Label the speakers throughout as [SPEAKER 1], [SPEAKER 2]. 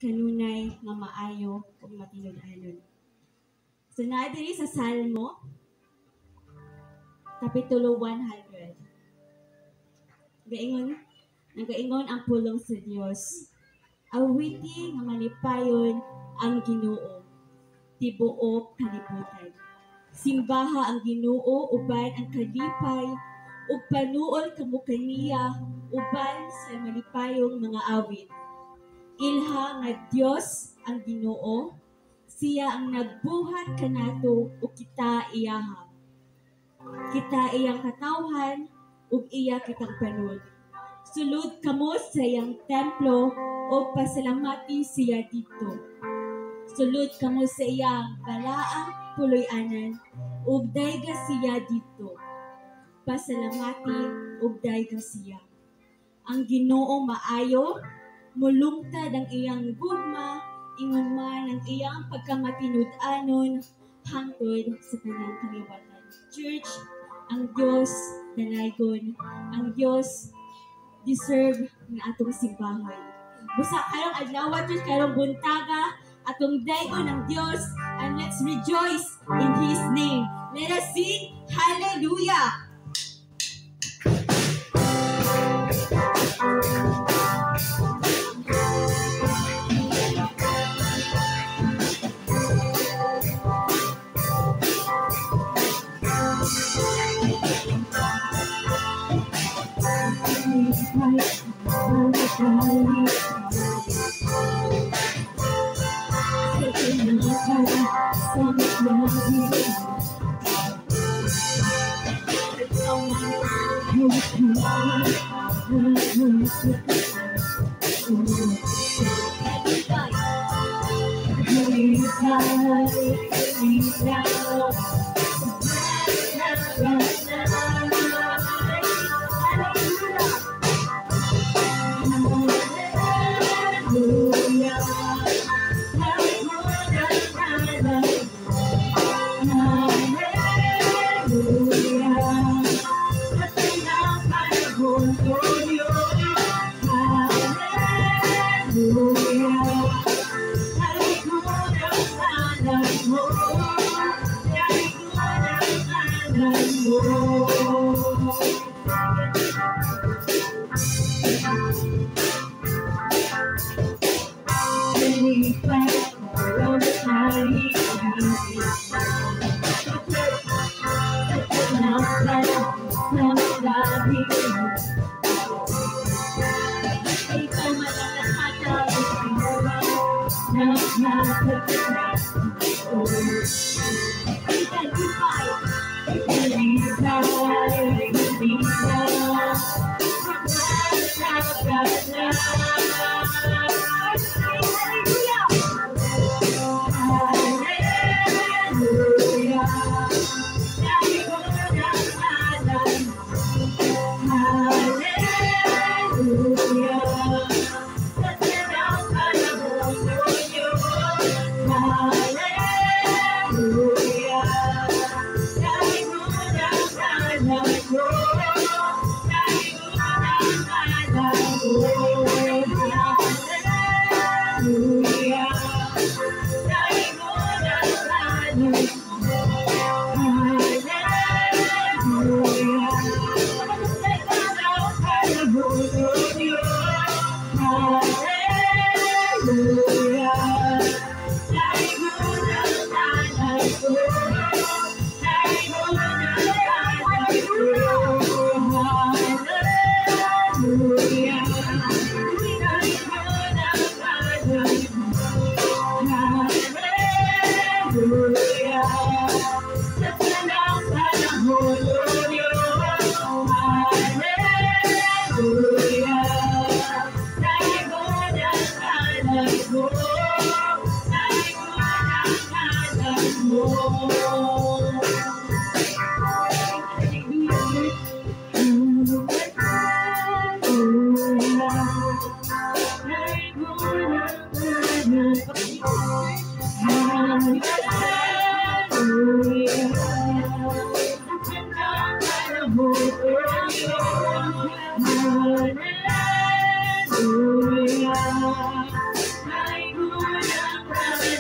[SPEAKER 1] kanunay nga maayo ug matinud-anon. So naa diri sa Salmo Kapitulo 100. Nagaingon ang pulong sa Dios. Awiti nga malipayon ang Ginoo, tibuok kalibutan. Simbaha ang Ginoo uban ang kalipay ug panuol kamo kaniya uban sa malipayong mga awit. Ilha nga Dios ang Ginoo, siya ang nagbuhat kanato ug kita iyaha. Kita iyang katawhan ug iya kitang panod. Sulod kamo sa iyang templo ug pasalamati siya dito. Sulod kamo sa iyang balaang puloy-anan ug dayga siya dito. Pasalamati ug dayga siya. Ang Ginoo maayo, mulungtad ang iyang gugma, ingon man ang iyang pagkamatinud-anon hangtod sa kanang kaliwatan. Church, ang Dios danaygon, ang Dios deserve ng atong simbahan. Busa karong adlaw, church, karong buntaga, atong daygon ng Dios, and let's rejoice in His name. Let us sing Hallelujah!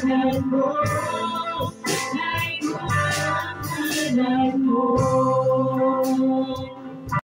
[SPEAKER 1] Pagpasalamat mo, ay mo ang ngalan mo.